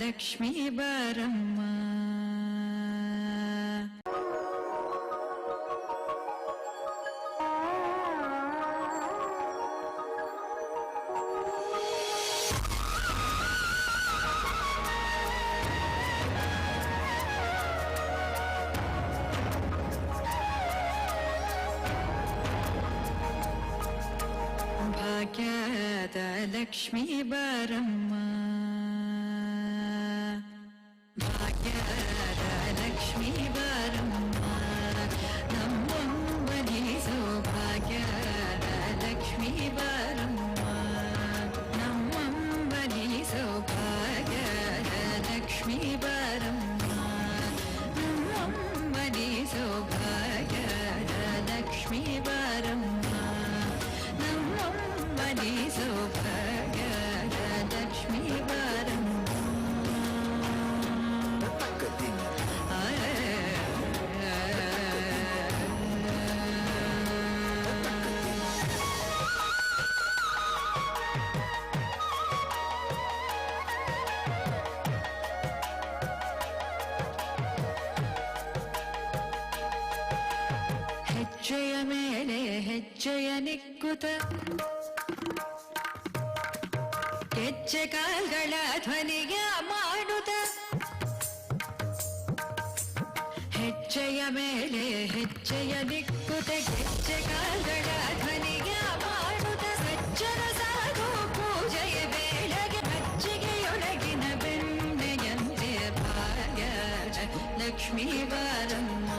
ಲಕ್ಷ್ಮೀ ಬಾರಮ್ಮ. ಭಾಗ್ಯದ ಲಕ್ಷ್ಮೀ ಬಾರಮ್ಮ, ಭಾಗ್ಯದ ಲಕ್ಷ್ಮೀ ಬಾರಮ್ಮ, ನಮ್ಮೊಂಬನಿ ಸೌಭಾಗ್ಯದ ಲಕ್ಷ್ಮೀ ಬಾರಮ್ಮ, ನಮ್ಮೊಂಬನಿ ಸೌಭಾಗ್ಯದ ಲಕ್ಷ್ಮೀ ಬಾರಮ್ಮ, ನಮ್ಮೊಂಬನಿ ಸೌಭಾಗ್ಯದ ಲಕ್ಷ್ಮೀ ಬಾರಮ್ಮ, ನಮ್ಮೊಂಬನಿ ಸೌಭಾಗ್ಯದ ಲಕ್ಷ್ಮೀ ಬಾರಮ್ಮ. ಹೆಜ್ಜೆಯ ಮೇಲೆ ಹೆಜ್ಜೆಯ ನಿಕ್ಕುತ ಹೆಜ್ಜೆ ಕಾಲ್ಗಳ ಧ್ವನಿಯ ಮಾಡುತ್ತ, ಹೆಜ್ಜೆಯ ಮೇಲೆ ಹೆಜ್ಜೆಯ ನಿಕ್ಕುತ ಹೆಜ್ಜೆ ಕಾಲ್ಗಳ ಧ್ವನಿಯ ಮಾಡುತ್ತ, ಸಜ್ಜನ ಸಾಧು ಪೂಜೆಯ ವೇಳೆಗೆ ಮಜ್ಜಿಗೆಯೊಳಗಿನ ಬೆಣ್ಣೆಯಂತೆ ಭಾಗ್ಯದ ಲಕ್ಷ್ಮೀ ಬಾರಮ್ಮ,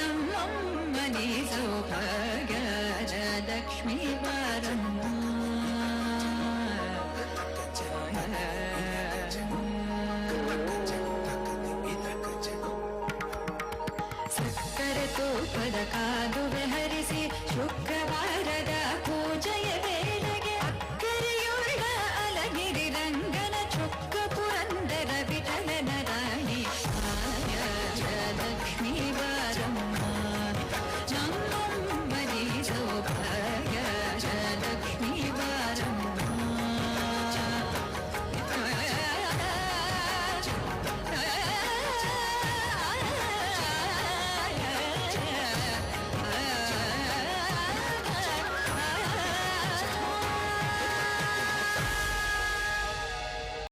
ನಮ್ಮಮ್ಮನಿ ಸೌಭಾಗ್ಯದ ಲಕ್ಷ್ಮೀ ಬಾರಮ್ಮ. ಸಕ್ಕರೆ ತೂಪದ